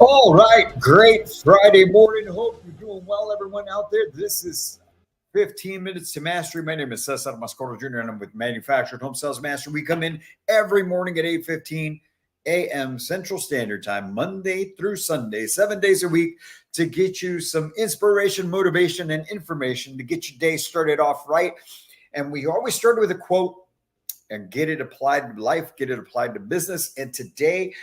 All right, great Friday morning. Hope you're doing well, everyone out there. This is 15 Minutes to Mastery. My name is Cesar Mascoro Jr., and I'm with Manufactured Home Sales Master. We come in every morning at 8:15 a.m. Central Standard Time, Monday through Sunday, 7 days a week, to get you some inspiration, motivation, and information to get your day started off right. And we always start with a quote and get it applied to life, get it applied to business. And today,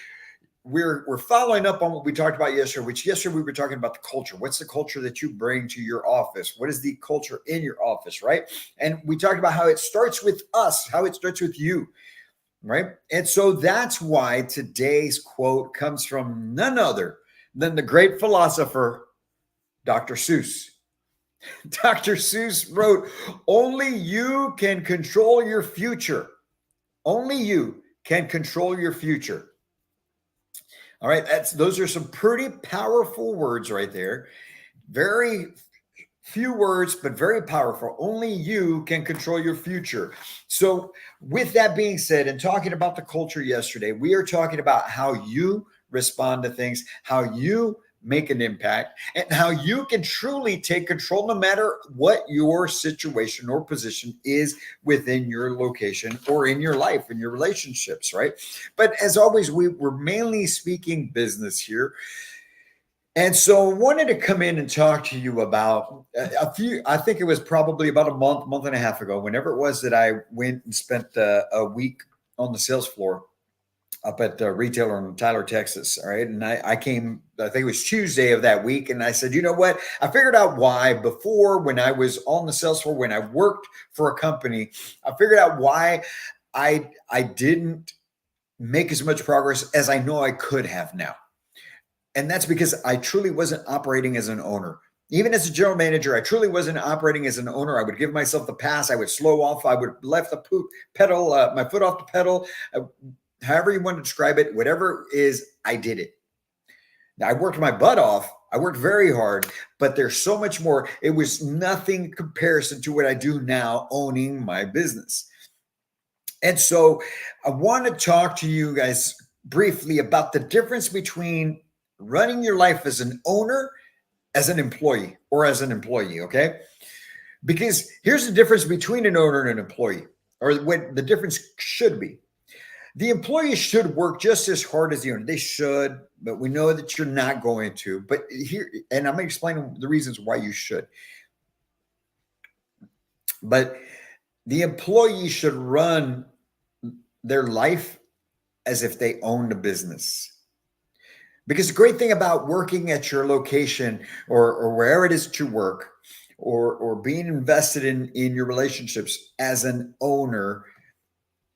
we're following up on what we talked about yesterday, which yesterday we were talking about the culture. What's the culture that you bring to your office? What is the culture in your office, right? And we talked about how it starts with us, how it starts with you, right? And so that's why today's quote comes from none other than the great philosopher, Dr. Seuss. Dr. Seuss wrote, "Only you can control your future. Only you can control your future." All right, those are some pretty powerful words right there. Very few words, but very powerful. Only you can control your future. So, with that being said, and talking about the culture yesterday, we are talking about how you respond to things, how you make an impact, and how you can truly take control no matter what your situation or position is within your location or in your life, in your relationships, right? But as always, we're mainly speaking business here. And so I wanted to come in and talk to you about I think it was probably about a month and a half ago, whenever it was that I went and spent a week on the sales floor up at the retailer in Tyler, Texas. All right. And I came, I think it was Tuesday of that week. And I said, you know what? I figured out why before, when I was on the sales floor, when I worked for a company, I figured out why I didn't make as much progress as I know I could have now. And that's because I truly wasn't operating as an owner. Even as a general manager, I truly wasn't operating as an owner. I would give myself the pass. I would slow off. I would left the pedal, my foot off the pedal. However you want to describe it, whatever it is, I did it. Now, I worked my butt off. I worked very hard, but there's so much more. It was nothing in comparison to what I do now owning my business. And so I want to talk to you guys briefly about the difference between running your life as an owner, as an employee, or as an employee, okay? Because here's the difference between an owner and an employee, or what the difference should be. The employee should work just as hard as the owner. They should, but we know that you're not going to. But here, and I'm going to explain the reasons why you should. But the employee should run their life as if they owned a business. Because the great thing about working at your location or wherever it is that you work, or being invested in your relationships as an owner,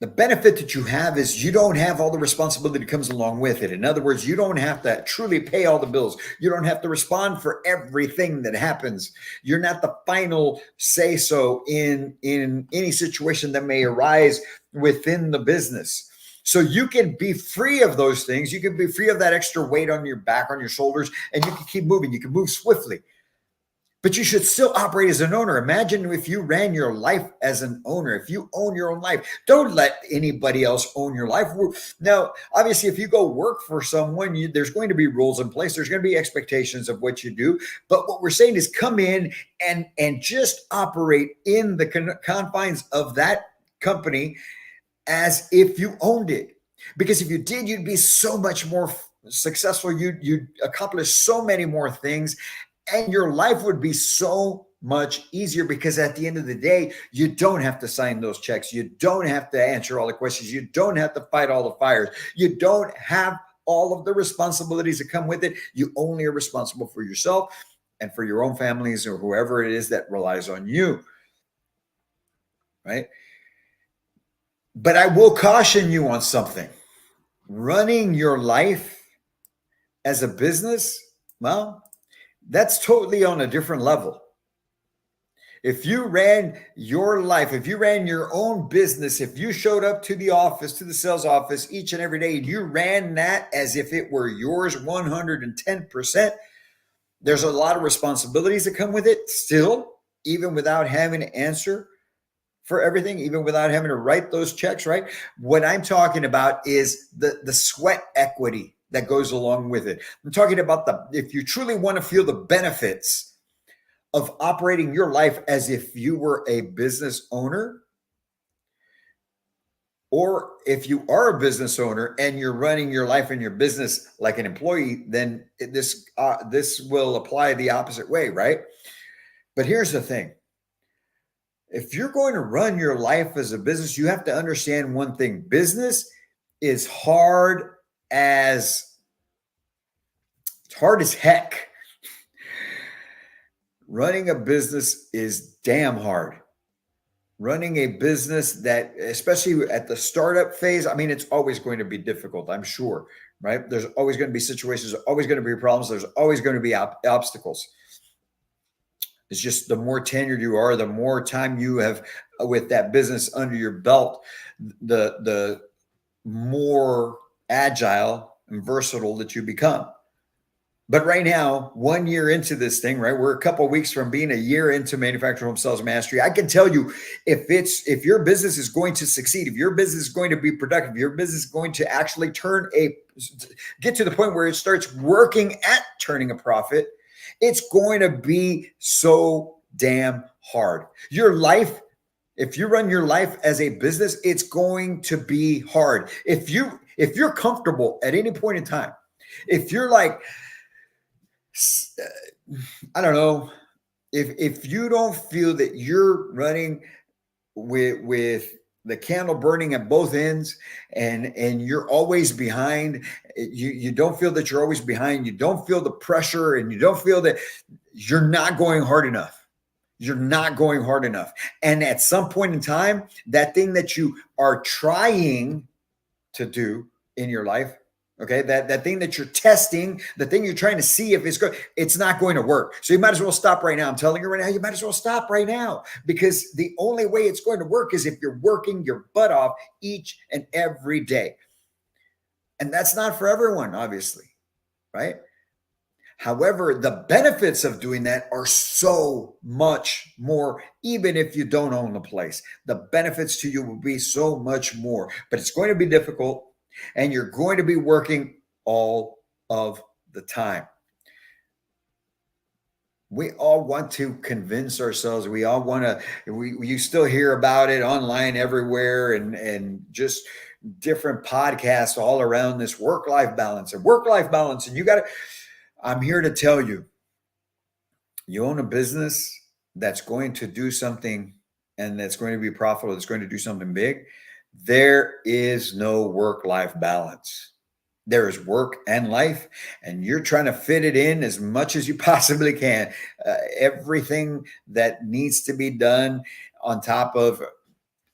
the benefit that you have is you don't have all the responsibility that comes along with it. In other words, you don't have to truly pay all the bills. You don't have to respond for everything that happens. You're not the final say so in any situation that may arise within the business. So you can be free of those things. You can be free of that extra weight on your back, on your shoulders, and you can keep moving. You can move swiftly. But you should still operate as an owner. Imagine if you ran your life as an owner, if you own your own life. Don't let anybody else own your life. Now, obviously, if you go work for someone, there's going to be rules in place. There's going to be expectations of what you do. But what we're saying is come in and just operate in the confines of that company as if you owned it. Because if you did, you'd be so much more successful. You'd accomplish so many more things. And your life would be so much easier because at the end of the day, you don't have to sign those checks. You don't have to answer all the questions. You don't have to fight all the fires. You don't have all of the responsibilities that come with it. You only are responsible for yourself and for your own families or whoever it is that relies on you, right? But I will caution you on something. Running your life as a business, well, that's totally on a different level. If you ran your life, if you ran your own business, if you showed up to the office, to the sales office each and every day, and you ran that as if it were yours 110%, there's a lot of responsibilities that come with it still, even without having to answer for everything, even without having to write those checks, right? What I'm talking about is the sweat equity that goes along with it. I'm talking about if you truly want to feel the benefits of operating your life as if you were a business owner, or if you are a business owner and you're running your life and your business like an employee, then this will apply the opposite way, right? But here's the thing. If you're going to run your life as a business, you have to understand one thing. Business is hard as heck. Running a business is damn hard. Running a business that, especially at the startup phase, I mean, it's always going to be difficult, I'm sure, right? There's always going to be situations, there's always going to be problems, there's always going to be obstacles. It's just the more tenured you are, the more time you have with that business under your belt, the more agile and versatile that you become. But right now, 1 year into this thing, right? We're a couple of weeks from being a year into Manufactured Home Sales Mastery. I can tell you, if your business is going to succeed, if your business is going to be productive, your business is going to actually get to the point where it starts working at turning a profit, it's going to be so damn hard. Your life, if you run your life as a business, it's going to be hard. If you're comfortable at any point in time, if you're like, I don't know, if you don't feel that you're running with the candle burning at both ends and you're always behind, you don't feel that you're always behind, you don't feel the pressure, and you don't feel that you're not going hard enough. You're not going hard enough. And at some point in time, that thing that you are trying to do in your life, okay, that thing that you're testing, the thing you're trying to see if it's good, it's not going to work. So you might as well stop right now. I'm telling you right now, you might as well stop right now, because the only way it's going to work is if you're working your butt off each and every day. And that's not for everyone, obviously, right? However, the benefits of doing that are so much more, even if you don't own the place. The benefits to you will be so much more, but it's going to be difficult. And you're going to be working all of the time. We all want to convince ourselves. We all want to, you still hear about it online everywhere, and just different podcasts all around this work-life balance. And you got to, I'm here to tell you, you own a business that's going to do something and that's going to be profitable, that's going to do something big. There is no work-life balance. There is work and life, and you're trying to fit it in as much as you possibly can. Everything that needs to be done on top of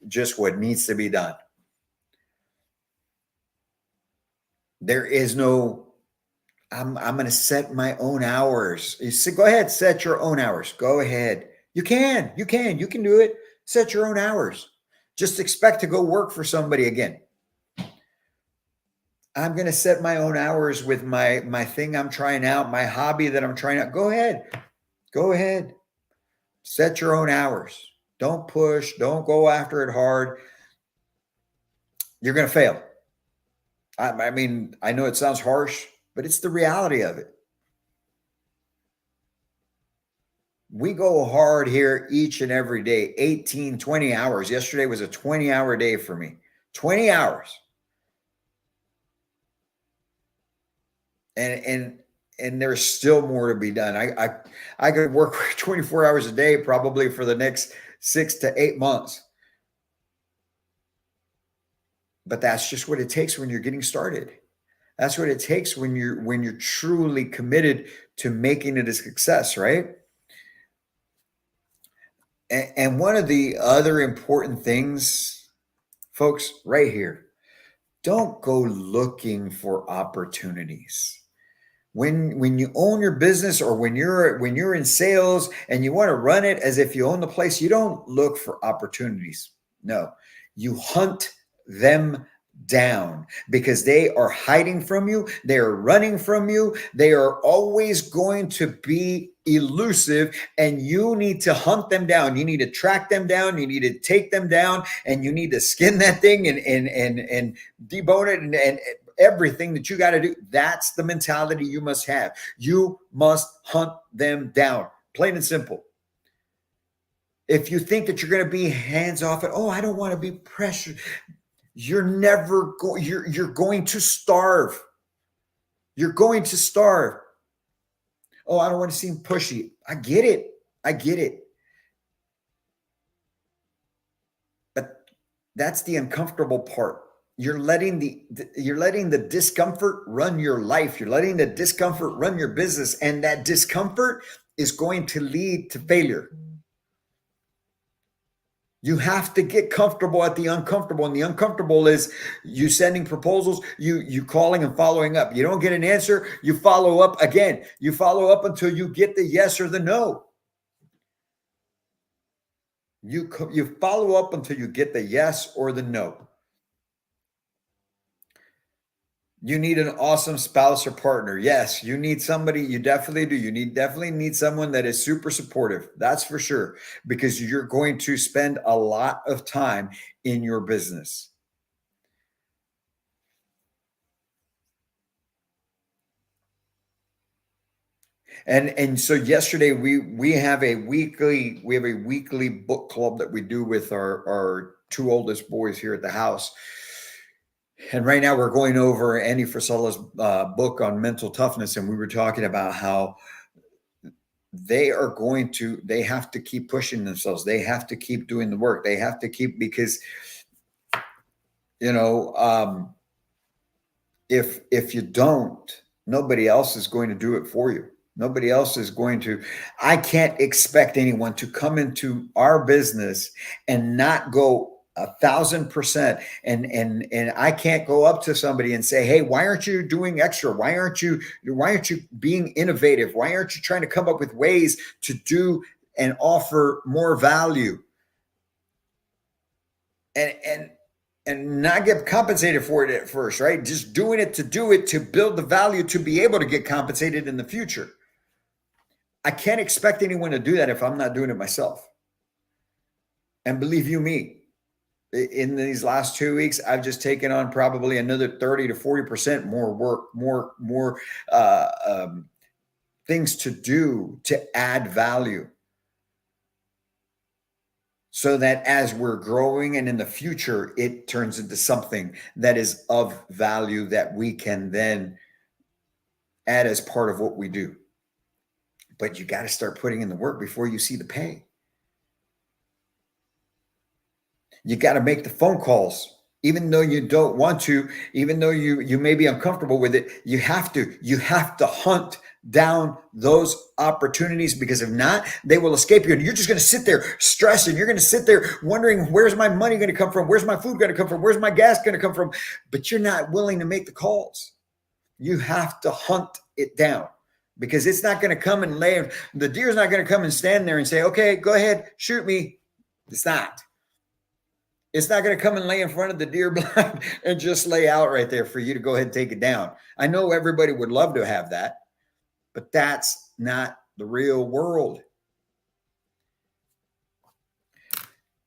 just what needs to be done. There is no, I'm going to set my own hours. You say, go ahead, set your own hours. Go ahead. You can do it. Set your own hours. Just expect to go work for somebody again. I'm going to set my own hours with my thing I'm trying out, my hobby that I'm trying out. Go ahead. Set your own hours. Don't push. Don't go after it hard. You're going to fail. I mean, I know it sounds harsh, but it's the reality of it. We go hard here each and every day, 18, 20 hours. Yesterday was a 20-hour day for me, 20 hours. And there's still more to be done. I could work 24 hours a day probably for the next 6 to 8 months. But that's just what it takes when you're getting started. That's what it takes when you're truly committed to making it a success, right? And one of the other important things, folks, right here, don't go looking for opportunities. When you own your business, or when you're in sales and you want to run it as if you own the place, you don't look for opportunities. No, you hunt them down, because they are hiding from you. They are running from you. They are always going to be elusive, and you need to hunt them down. You need to track them down. You need to take them down, and you need to skin that thing and debone it everything that you got to do. That's the mentality you must have. You must hunt them down, plain and simple. If you think that you're going to be hands off it, I don't want to be pressured. You're never going, you're going to starve. You're going to starve. I don't want to seem pushy. I get it. But that's the uncomfortable part. You're letting the discomfort run your life. You're letting the discomfort run your business. And that discomfort is going to lead to failure. You have to get comfortable at the uncomfortable. And the uncomfortable is you sending proposals, you calling and following up. You don't get an answer, you follow up again. You follow up until you get the yes or the no. You follow up until you get the yes or the no. You need an awesome spouse or partner. Yes, you need somebody. You definitely do. You definitely need someone that is super supportive. That's for sure, because you're going to spend a lot of time in your business. And so yesterday we have a weekly book club that we do with our two oldest boys here at the house. And right now we're going over Andy Frisella's book on mental toughness. And we were talking about how they have to keep pushing themselves. They have to keep doing the work. They have to keep, because, if you don't, nobody else is going to do it for you. Nobody else is going to. I can't expect anyone to come into our business and not go 1,000%. And I can't go up to somebody and say, hey, why aren't you doing extra? Why aren't you being innovative? Why aren't you trying to come up with ways to do and offer more value? And not get compensated for it at first, right? Just doing it to build the value to be able to get compensated in the future. I can't expect anyone to do that if I'm not doing it myself. And believe you me, in these last 2 weeks, I've just taken on probably another 30 to 40% more work, more things to do to add value, so that as we're growing and in the future, it turns into something that is of value that we can then add as part of what we do. But you got to start putting in the work before you see the pay. You got to make the phone calls, even though you don't want to, even though you may be uncomfortable with it. You have to hunt down those opportunities, because if not, they will escape you. And you're just going to sit there stressing. You're going to sit there wondering, where's my money going to come from? Where's my food going to come from? Where's my gas going to come from? But you're not willing to make the calls. You have to hunt it down, because it's not going to come and lay. The deer's not going to come and stand there and say, okay, go ahead, shoot me. It's not. It's not going to come and lay in front of the deer blind and just lay out right there for you to go ahead and take it down. I know everybody would love to have that, but that's not the real world.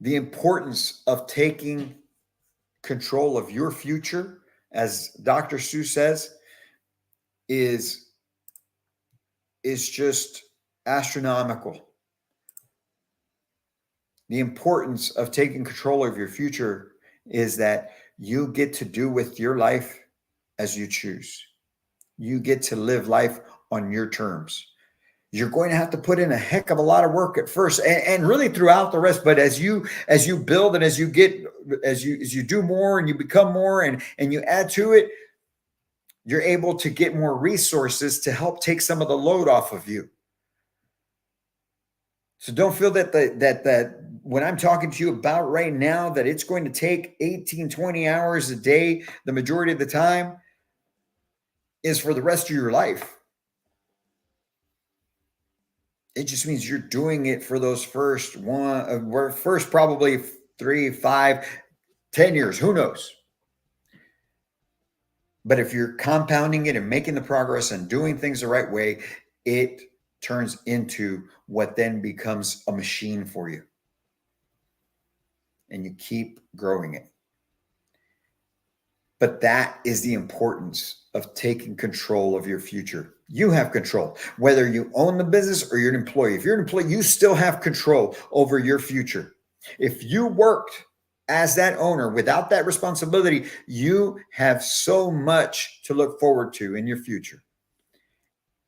The importance of taking control of your future, as Dr. Seuss says, is just astronomical. The importance of taking control of your future is that you get to do with your life as you choose. You get to live life on your terms. You're going to have to put in a heck of a lot of work at first, and really throughout the rest. But as you build and as you do more and you become more and you add to it, you're able to get more resources to help take some of the load off of you. So don't feel that when I'm talking to you about right now, that it's going to take 18, 20 hours a day, the majority of the time, is for the rest of your life. It just means you're doing it for those first probably 3, 5, 10 years, who knows? But if you're compounding it and making the progress and doing things the right way, it turns into what then becomes a machine for you. And you keep growing it. But that is the importance of taking control of your future. You have control, whether you own the business or you're an employee. If you're an employee, you still have control over your future. If you worked as that owner without that responsibility, you have so much to look forward to in your future.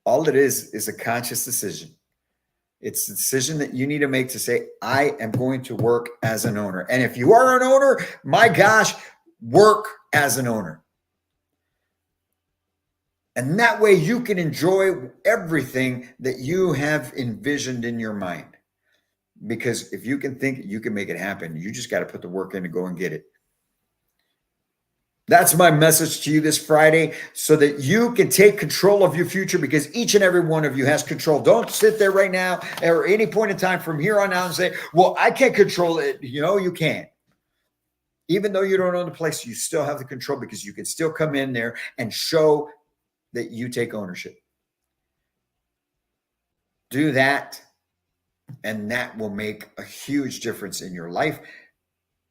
All it is a conscious decision. It's the decision that you need to make to say, I am going to work as an owner. And if you are an owner, my gosh, work as an owner. And that way you can enjoy everything that you have envisioned in your mind. Because if you can think, you can make it happen. You just got to put the work in to go and get it. That's my message to you this Friday, so that you can take control of your future, because each and every one of you has control. Don't sit there right now or any point in time from here on out and say, well, I can't control it. You can't. Even though you don't own the place, you still have the control, because you can still come in there and show that you take ownership. Do that, and that will make a huge difference in your life,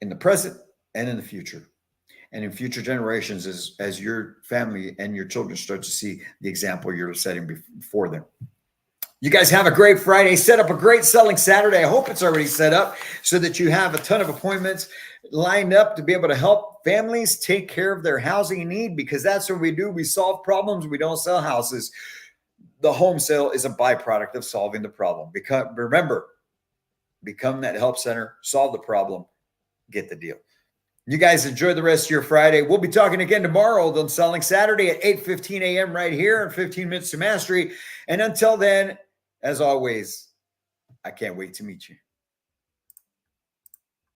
in the present and in the future, and in future generations, as your family and your children start to see the example you're setting before them. You guys have a great Friday. Set up a great selling Saturday. I hope it's already set up so that you have a ton of appointments lined up to be able to help families take care of their housing need, because that's what we do. We solve problems. We don't sell houses. The home sale is a byproduct of solving the problem. Remember, become that help center, solve the problem, get the deal. You guys enjoy the rest of your Friday. We'll be talking again tomorrow on Selling Saturday at 8:15 a.m. right here in 15 Minutes to Mastery. And until then, as always, I can't wait to meet you.